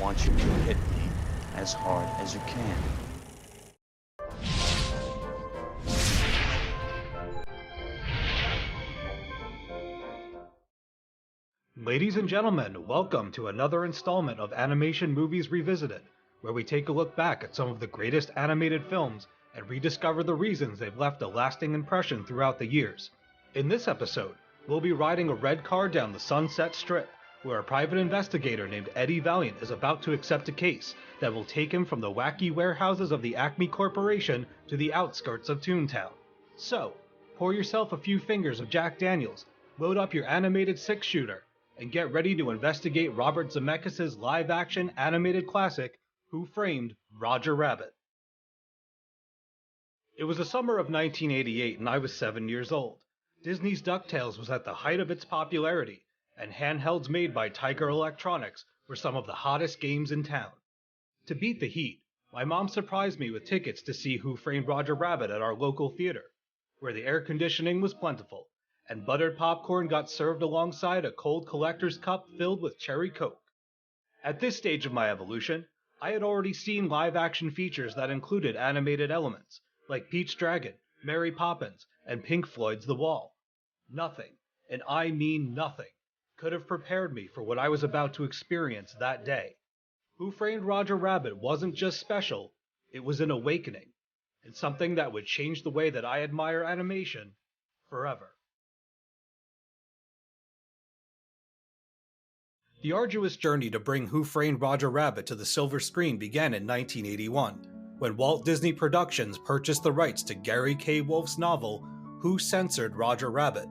want you to hit me as hard as you can. Ladies and gentlemen, welcome to another installment of Animation Movies Revisited, where we take a look back at some of the greatest animated films and rediscover the reasons they've left a lasting impression throughout the years. In this episode, we'll be riding a red car down the Sunset Strip, where a private investigator named Eddie Valiant is about to accept a case that will take him from the wacky warehouses of the Acme Corporation to the outskirts of Toontown. So, pour yourself a few fingers of Jack Daniels, load up your animated six-shooter, and get ready to investigate Robert Zemeckis' live-action animated classic, Who Framed Roger Rabbit? It was the summer of 1988 and I was 7 years old. Disney's DuckTales was at the height of its popularity, and handhelds made by Tiger Electronics were some of the hottest games in town. To beat the heat, my mom surprised me with tickets to see Who Framed Roger Rabbit at our local theater, where the air conditioning was plentiful, and buttered popcorn got served alongside a cold collector's cup filled with cherry Coke. At this stage of my evolution, I had already seen live-action features that included animated elements, like Pete's Dragon, Mary Poppins, and Pink Floyd's The Wall. Nothing, and I mean nothing, could have prepared me for what I was about to experience that day. Who Framed Roger Rabbit wasn't just special, it was an awakening, and something that would change the way that I admire animation forever. The arduous journey to bring Who Framed Roger Rabbit to the silver screen began in 1981, when Walt Disney Productions purchased the rights to Gary K. Wolfe's novel, Who Censored Roger Rabbit?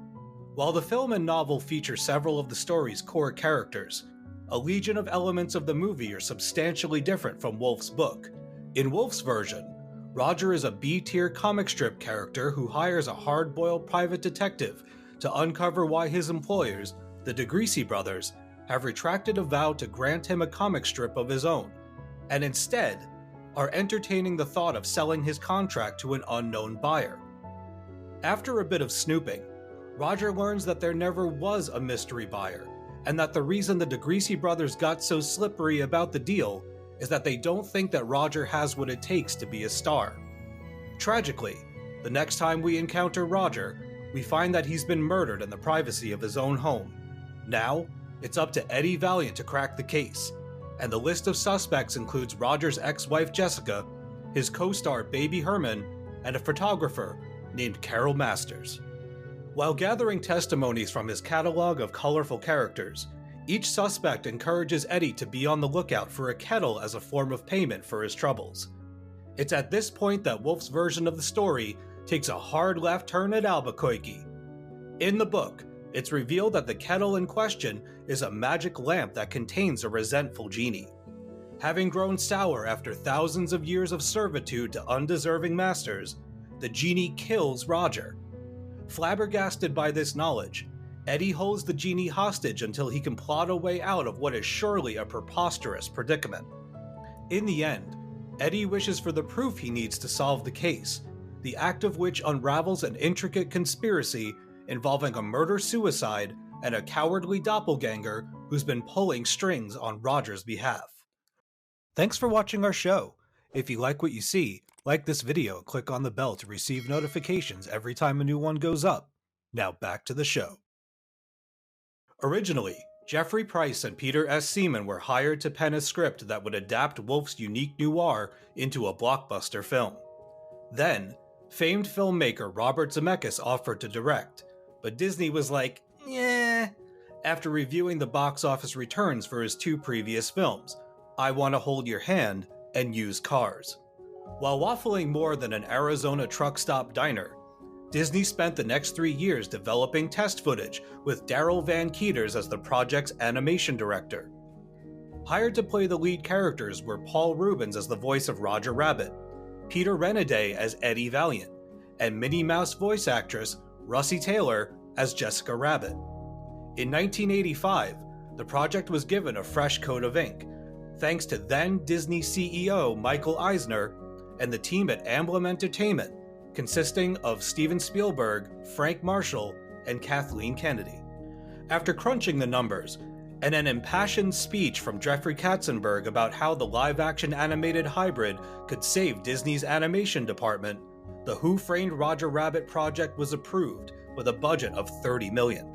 While the film and novel feature several of the story's core characters, a legion of elements of the movie are substantially different from Wolfe's book. In Wolfe's version, Roger is a B-tier comic strip character who hires a hard-boiled private detective to uncover why his employers, the DeGreasy brothers, have retracted a vow to grant him a comic strip of his own, and instead are entertaining the thought of selling his contract to an unknown buyer. After a bit of snooping, Roger learns that there never was a mystery buyer, and that the reason the DeGreasy brothers got so slippery about the deal is that they don't think that Roger has what it takes to be a star. Tragically, the next time we encounter Roger, we find that he's been murdered in the privacy of his own home. Now, it's up to Eddie Valiant to crack the case, and the list of suspects includes Roger's ex-wife Jessica, his co-star Baby Herman, and a photographer named Carol Masters. While gathering testimonies from his catalog of colorful characters, each suspect encourages Eddie to be on the lookout for a kettle as a form of payment for his troubles. It's at this point that Wolfe's version of the story takes a hard left turn at Albuquerque. In the book, it's revealed that the kettle in question is a magic lamp that contains a resentful genie. Having grown sour after thousands of years of servitude to undeserving masters, the genie kills Roger. Flabbergasted by this knowledge, Eddie holds the genie hostage until he can plot a way out of what is surely a preposterous predicament. In the end, Eddie wishes for the proof he needs to solve the case, the act of which unravels an intricate conspiracy involving a murder-suicide and a cowardly doppelganger who's been pulling strings on Roger's behalf. Thanks for watching our show. If you like what you see, like this video, click on the bell to receive notifications every time a new one goes up. Now back to the show. Originally, Jeffrey Price and Peter S. Seaman were hired to pen a script that would adapt Wolfe's unique noir into a blockbuster film. Then, famed filmmaker Robert Zemeckis offered to direct, but Disney was like, "Yeah," after reviewing the box office returns for his two previous films, I Wanna Hold Your Hand and Used Cars. While waffling more than an Arizona truck stop diner, Disney spent the next 3 years developing test footage with Daryl Van Keeters as the project's animation director. Hired to play the lead characters were Paul Reubens as the voice of Roger Rabbit, Peter Renaday as Eddie Valiant, and Minnie Mouse voice actress Russi Taylor as Jessica Rabbit. In 1985, the project was given a fresh coat of ink, thanks to then Disney CEO Michael Eisner and the team at Amblin Entertainment, consisting of Steven Spielberg, Frank Marshall, and Kathleen Kennedy. After crunching the numbers, and an impassioned speech from Jeffrey Katzenberg about how the live-action animated hybrid could save Disney's animation department, the Who Framed Roger Rabbit project was approved with a budget of $30 million.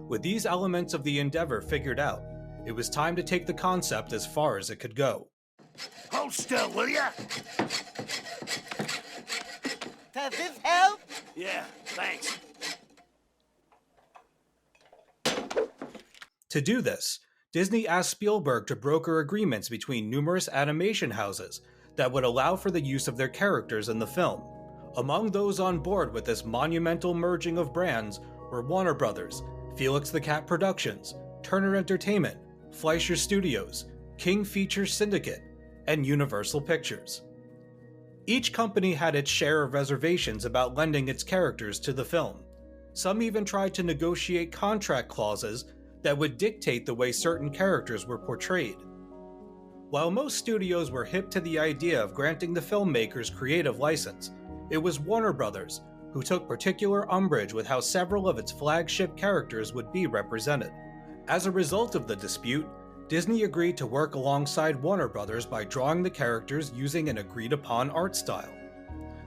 With these elements of the endeavor figured out, it was time to take the concept as far as it could go. Hold still, will ya? Does this help? Yeah, thanks. To do this, Disney asked Spielberg to broker agreements between numerous animation houses that would allow for the use of their characters in the film. Among those on board with this monumental merging of brands were Warner Brothers, Felix the Cat Productions, Turner Entertainment, Fleischer Studios, King Features Syndicate, and Universal Pictures. Each company had its share of reservations about lending its characters to the film. Some even tried to negotiate contract clauses that would dictate the way certain characters were portrayed. While most studios were hip to the idea of granting the filmmakers creative license, it was Warner Brothers who took particular umbrage with how several of its flagship characters would be represented. As a result of the dispute, Disney agreed to work alongside Warner Brothers by drawing the characters using an agreed-upon art style.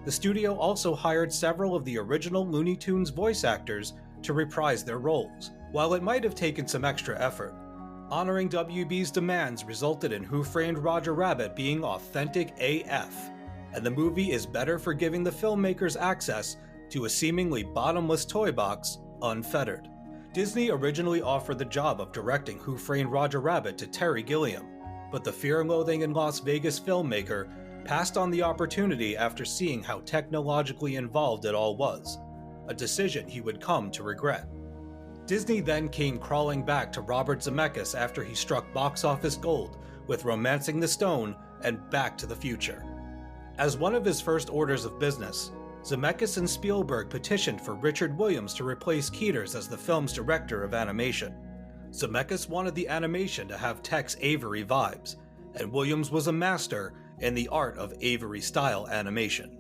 The studio also hired several of the original Looney Tunes voice actors to reprise their roles. While it might have taken some extra effort, honoring WB's demands resulted in Who Framed Roger Rabbit being authentic AF, and the movie is better for giving the filmmakers access to a seemingly bottomless toy box unfettered. Disney originally offered the job of directing Who Framed Roger Rabbit to Terry Gilliam, but the Fear and Loathing in Las Vegas filmmaker passed on the opportunity after seeing how technologically involved it all was, a decision he would come to regret. Disney then came crawling back to Robert Zemeckis after he struck box office gold with Romancing the Stone and Back to the Future. As one of his first orders of business, Zemeckis and Spielberg petitioned for Richard Williams to replace Keeters as the film's director of animation. Zemeckis wanted the animation to have Tex Avery vibes, and Williams was a master in the art of Avery-style animation.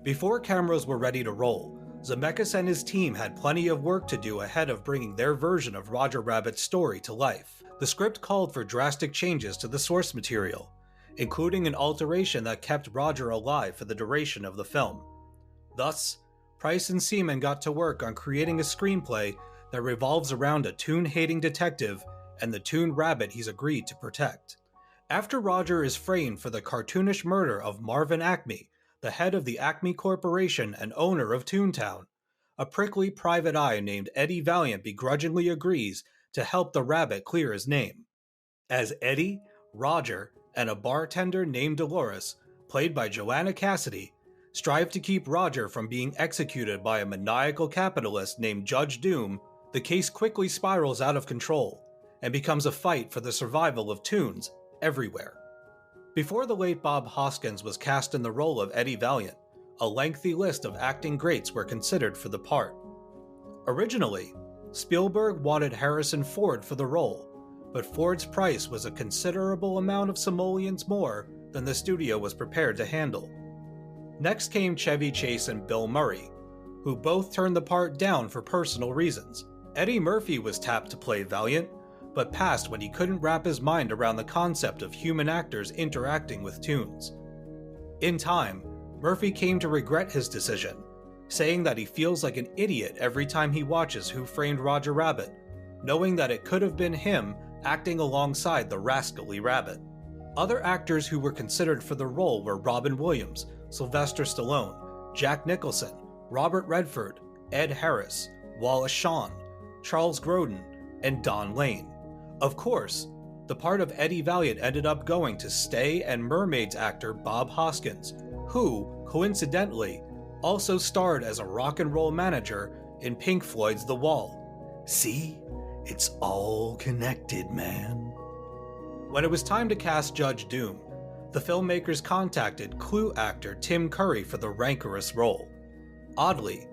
Before cameras were ready to roll, Zemeckis and his team had plenty of work to do ahead of bringing their version of Roger Rabbit's story to life. The script called for drastic changes to the source material, including an alteration that kept Roger alive for the duration of the film. Thus, Price and Seaman got to work on creating a screenplay that revolves around a Toon-hating detective and the Toon rabbit he's agreed to protect. After Roger is framed for the cartoonish murder of Marvin Acme, the head of the Acme Corporation and owner of Toontown, a prickly private eye named Eddie Valiant begrudgingly agrees to help the rabbit clear his name. As Eddie, Roger, and a bartender named Dolores, played by Joanna Cassidy, strive to keep Roger from being executed by a maniacal capitalist named Judge Doom, the case quickly spirals out of control and becomes a fight for the survival of Toons everywhere. Before the late Bob Hoskins was cast in the role of Eddie Valiant, a lengthy list of acting greats were considered for the part. Originally, Spielberg wanted Harrison Ford for the role, but Ford's price was a considerable amount of simoleons more than the studio was prepared to handle. Next came Chevy Chase and Bill Murray, who both turned the part down for personal reasons. Eddie Murphy was tapped to play Valiant, but passed when he couldn't wrap his mind around the concept of human actors interacting with Toons. In time, Murphy came to regret his decision, saying that he feels like an idiot every time he watches Who Framed Roger Rabbit, knowing that it could have been him acting alongside the rascally rabbit. Other actors who were considered for the role were Robin Williams, Sylvester Stallone, Jack Nicholson, Robert Redford, Ed Harris, Wallace Shawn, Charles Grodin, and Don Lane. Of course, the part of Eddie Valiant ended up going to Stay and Mermaids actor Bob Hoskins, who, coincidentally, also starred as a rock and roll manager in Pink Floyd's The Wall. See? It's all connected, man. When it was time to cast Judge Doom, the filmmakers contacted Clue actor Tim Curry for the rancorous role. Oddly,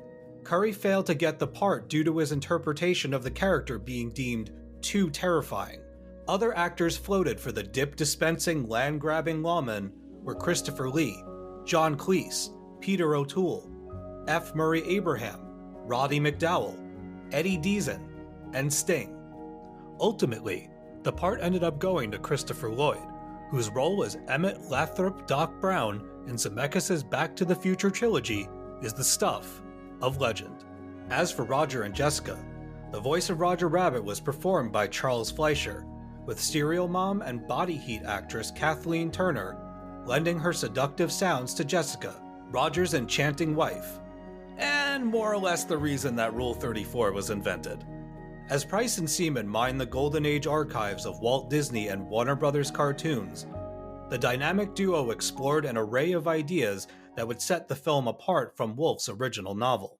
Curry failed to get the part due to his interpretation of the character being deemed too terrifying. Other actors floated for the dip-dispensing, land-grabbing lawman were Christopher Lee, John Cleese, Peter O'Toole, F. Murray Abraham, Roddy McDowall, Eddie Deason, and Sting. Ultimately, the part ended up going to Christopher Lloyd, whose role as Emmett Lathrop Doc Brown in Zemeckis' Back to the Future trilogy is the stuff of legend. As for Roger and Jessica, the voice of Roger Rabbit was performed by Charles Fleischer, with Serial Mom and Body Heat actress Kathleen Turner lending her seductive sounds to Jessica, Roger's enchanting wife, and more or less the reason that Rule 34 was invented. As Price and Seaman mined the Golden Age archives of Walt Disney and Warner Brothers cartoons, the dynamic duo explored an array of ideas that would set the film apart from Wolf's original novel.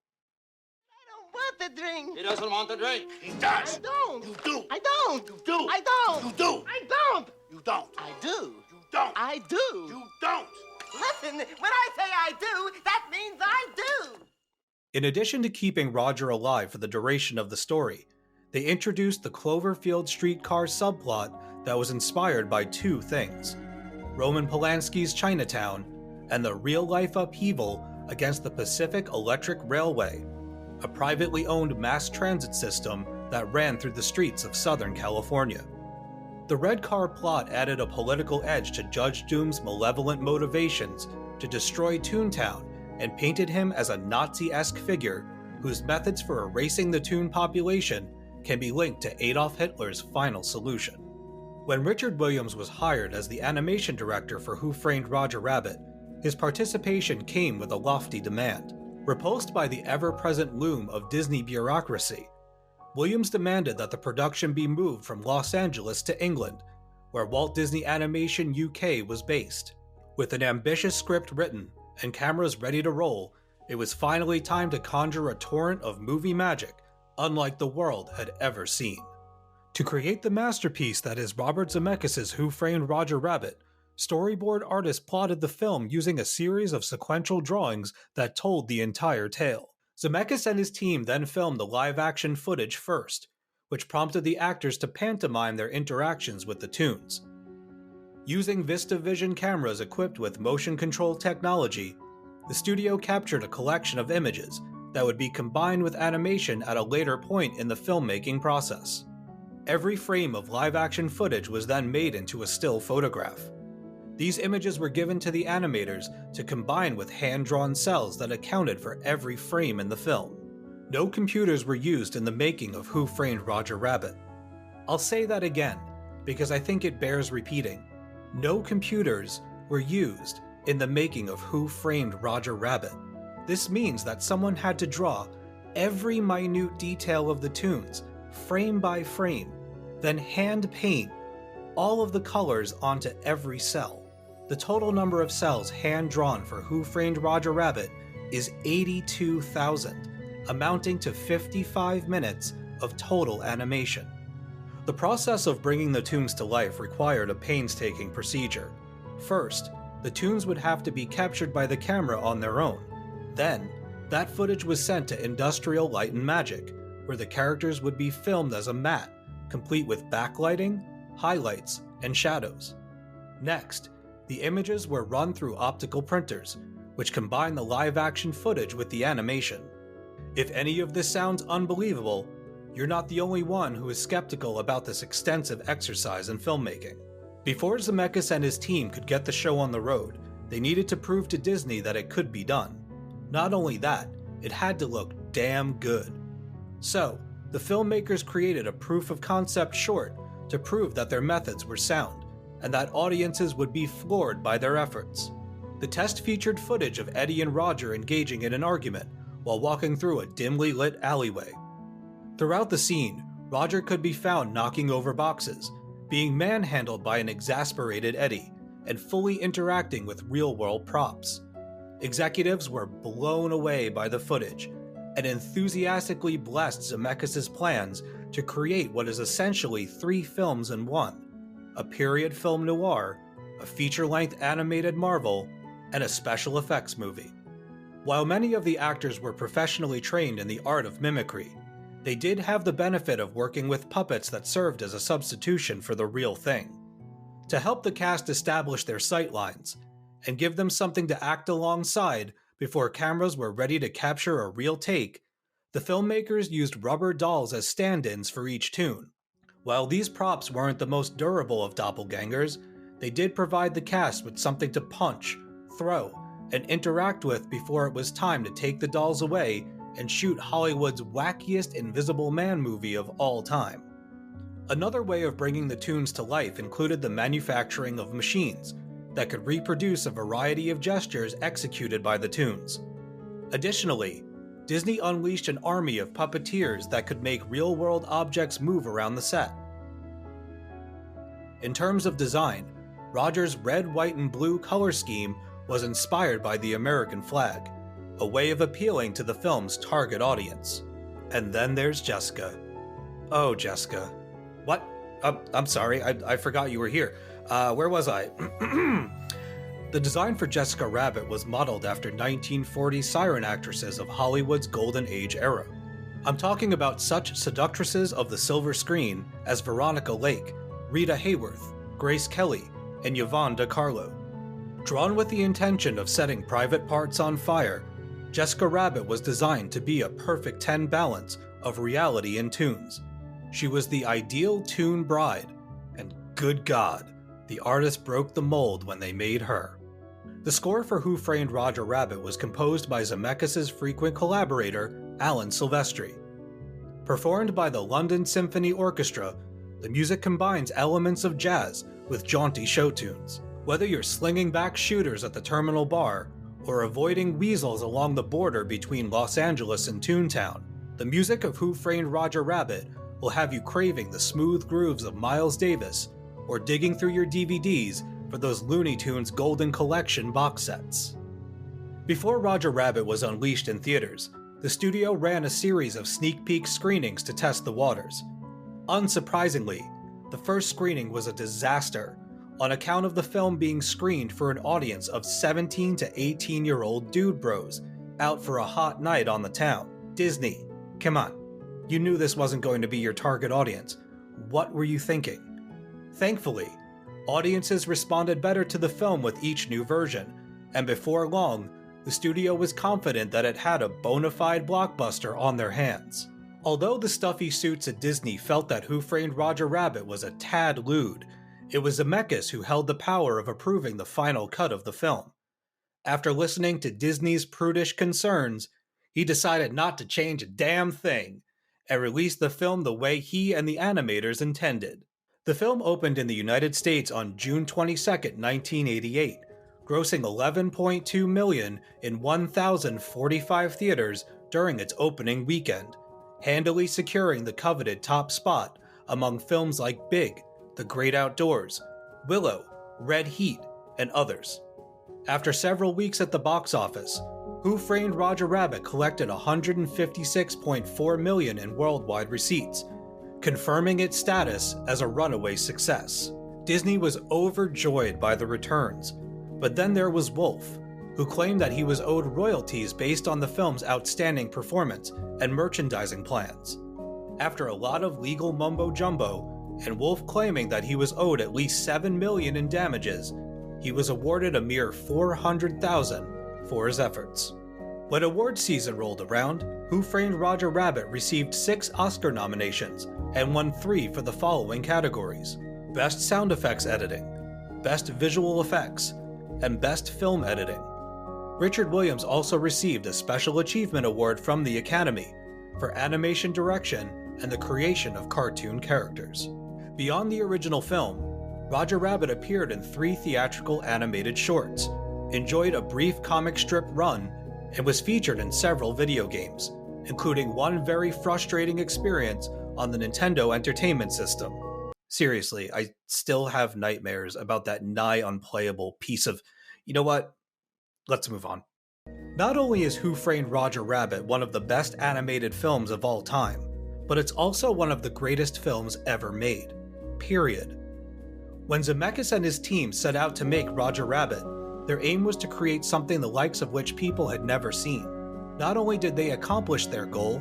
I don't want the drink. He doesn't want the drink. He does. I don't. You do. I don't. You do. I don't. You do. I don't. You don't. I do. You don't. I do. You don't. Listen, when I say I do, that means I do. In addition to keeping Roger alive for the duration of the story, they introduced the Cloverfield streetcar subplot that was inspired by two things: Roman Polanski's Chinatown and the real-life upheaval against the Pacific Electric Railway, a privately owned mass transit system that ran through the streets of Southern California. The red car plot added a political edge to Judge Doom's malevolent motivations to destroy Toontown and painted him as a Nazi-esque figure whose methods for erasing the Toon population can be linked to Adolf Hitler's final solution. When Richard Williams was hired as the animation director for Who Framed Roger Rabbit, his participation came with a lofty demand. Repulsed by the ever-present loom of Disney bureaucracy, Williams demanded that the production be moved from Los Angeles to England, where Walt Disney Animation UK was based. With an ambitious script written and cameras ready to roll, it was finally time to conjure a torrent of movie magic unlike the world had ever seen. To create the masterpiece that is Robert Zemeckis' Who Framed Roger Rabbit, storyboard artists plotted the film using a series of sequential drawings that told the entire tale. Zemeckis and his team then filmed the live-action footage first, which prompted the actors to pantomime their interactions with the Toons. Using VistaVision cameras equipped with motion control technology, the studio captured a collection of images that would be combined with animation at a later point in the filmmaking process. Every frame of live-action footage was then made into a still photograph. These images were given to the animators to combine with hand-drawn cells that accounted for every frame in the film. No computers were used in the making of Who Framed Roger Rabbit. I'll say that again, because I think it bears repeating. No computers were used in the making of Who Framed Roger Rabbit. This means that someone had to draw every minute detail of the Toons, frame by frame, then hand paint all of the colors onto every cell. The total number of cells hand-drawn for Who Framed Roger Rabbit is 82,000, amounting to 55 minutes of total animation. The process of bringing the Toons to life required a painstaking procedure. First, the Toons would have to be captured by the camera on their own. Then, that footage was sent to Industrial Light and Magic, where the characters would be filmed as a matte, complete with backlighting, highlights, and shadows. Next, the images were run through optical printers, which combine the live-action footage with the animation. If any of this sounds unbelievable, you're not the only one who is skeptical about this extensive exercise in filmmaking. Before Zemeckis and his team could get the show on the road, they needed to prove to Disney that it could be done. Not only that, it had to look damn good. So, the filmmakers created a proof-of-concept short to prove that their methods were sound, and that audiences would be floored by their efforts. The test featured footage of Eddie and Roger engaging in an argument while walking through a dimly lit alleyway. Throughout the scene, Roger could be found knocking over boxes, being manhandled by an exasperated Eddie, and fully interacting with real-world props. Executives were blown away by the footage, and enthusiastically blessed Zemeckis' plans to create what is essentially 3 films in one: a period film noir, a feature-length animated Marvel, and a special effects movie. While many of the actors were professionally trained in the art of mimicry, they did have the benefit of working with puppets that served as a substitution for the real thing. To help the cast establish their sightlines, and give them something to act alongside before cameras were ready to capture a real take, the filmmakers used rubber dolls as stand-ins for each Toon. While these props weren't the most durable of doppelgangers, they did provide the cast with something to punch, throw, and interact with before it was time to take the dolls away and shoot Hollywood's wackiest Invisible Man movie of all time. Another way of bringing the Toons to life included the manufacturing of machines that could reproduce a variety of gestures executed by the Toons. Additionally, Disney unleashed an army of puppeteers that could make real-world objects move around the set. In terms of design, Roger's red, white, and blue color scheme was inspired by the American flag, a way of appealing to the film's target audience. And then there's Jessica. Oh, Jessica. What? I'm sorry, I forgot you were here. Where was I? The design for Jessica Rabbit was modeled after 1940s siren actresses of Hollywood's golden age era. I'm talking about such seductresses of the silver screen as Veronica Lake, Rita Hayworth, Grace Kelly, and Yvonne DiCarlo. Drawn with the intention of setting private parts on fire, Jessica Rabbit was designed to be a perfect 10 balance of reality and Toons. She was the ideal Toon bride, and good God, the artist broke the mold when they made her. The score for Who Framed Roger Rabbit was composed by Zemeckis' frequent collaborator, Alan Silvestri. Performed by the London Symphony Orchestra, the music combines elements of jazz with jaunty show tunes. Whether you're slinging back shooters at the Terminal Bar or avoiding weasels along the border between Los Angeles and Toontown, the music of Who Framed Roger Rabbit will have you craving the smooth grooves of Miles Davis or digging through your DVDs for those Looney Tunes Golden Collection box sets. Before Roger Rabbit was unleashed in theaters, the studio ran a series of sneak peek screenings to test the waters. Unsurprisingly, the first screening was a disaster on account of the film being screened for an audience of 17 to 18-year-old dude bros out for a hot night on the town. Disney, come on. You knew this wasn't going to be your target audience. What were you thinking? Thankfully, audiences responded better to the film with each new version, and before long, the studio was confident that it had a bona fide blockbuster on their hands. Although the stuffy suits at Disney felt that Who Framed Roger Rabbit was a tad lewd, it was Zemeckis who held the power of approving the final cut of the film. After listening to Disney's prudish concerns, he decided not to change a damn thing, and released the film the way he and the animators intended. The film opened in the United States on June 22, 1988, grossing $11.2 million in 1,045 theaters during its opening weekend, handily securing the coveted top spot among films like Big, The Great Outdoors, Willow, Red Heat, and others. After several weeks at the box office, Who Framed Roger Rabbit collected $156.4 million in worldwide receipts, confirming its status as a runaway success. Disney was overjoyed by the returns, but then there was Wolf, who claimed that he was owed royalties based on the film's outstanding performance and merchandising plans. After a lot of legal mumbo-jumbo, and Wolf claiming that he was owed at least $7 million in damages, he was awarded a mere $400,000 for his efforts. When award season rolled around, Who Framed Roger Rabbit received 6 Oscar nominations and won 3 for the following categories: Best Sound Effects Editing, Best Visual Effects, and Best Film Editing. Richard Williams also received a Special Achievement Award from the Academy for animation direction and the creation of cartoon characters. Beyond the original film, Roger Rabbit appeared in 3 theatrical animated shorts, enjoyed a brief comic strip run, and was featured in several video games, including one very frustrating experience on the Nintendo Entertainment System. Seriously, I still have nightmares about that nigh unplayable piece of... You know what? Let's move on. Not only is Who Framed Roger Rabbit one of the best animated films of all time, but it's also one of the greatest films ever made. Period. When Zemeckis and his team set out to make Roger Rabbit, their aim was to create something the likes of which people had never seen. Not only did they accomplish their goal,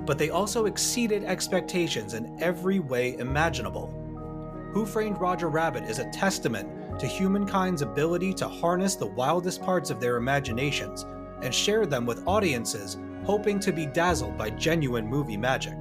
but they also exceeded expectations in every way imaginable. Who Framed Roger Rabbit is a testament to humankind's ability to harness the wildest parts of their imaginations and share them with audiences hoping to be dazzled by genuine movie magic.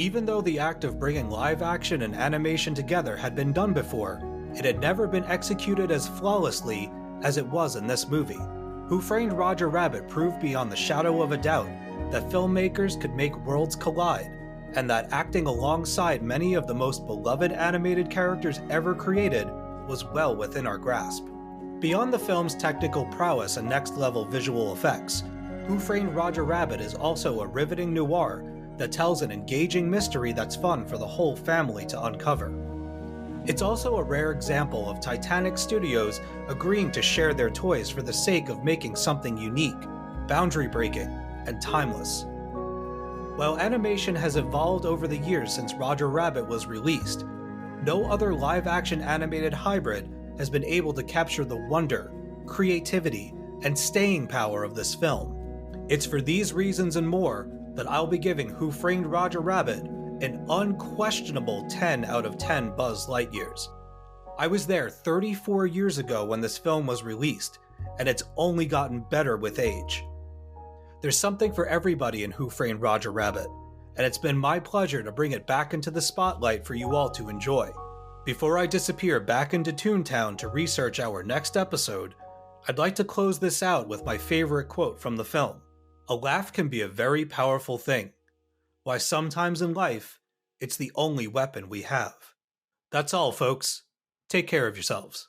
Even though the act of bringing live action and animation together had been done before, it had never been executed as flawlessly as it was in this movie. Who Framed Roger Rabbit proved beyond the shadow of a doubt that filmmakers could make worlds collide, and that acting alongside many of the most beloved animated characters ever created was well within our grasp. Beyond the film's technical prowess and next-level visual effects, Who Framed Roger Rabbit is also a riveting noir that tells an engaging mystery that's fun for the whole family to uncover. It's also a rare example of Titanic Studios agreeing to share their toys for the sake of making something unique, boundary-breaking, and timeless. While animation has evolved over the years since Roger Rabbit was released, no other live-action animated hybrid has been able to capture the wonder, creativity, and staying power of this film. It's for these reasons and more that I'll be giving Who Framed Roger Rabbit an unquestionable 10 out of 10 Buzz Lightyears. I was there 34 years ago when this film was released, and it's only gotten better with age. There's something for everybody in Who Framed Roger Rabbit, and it's been my pleasure to bring it back into the spotlight for you all to enjoy. Before I disappear back into Toontown to research our next episode, I'd like to close this out with my favorite quote from the film. "A laugh can be a very powerful thing. Why sometimes in life, it's the only weapon we have." That's all, folks. Take care of yourselves.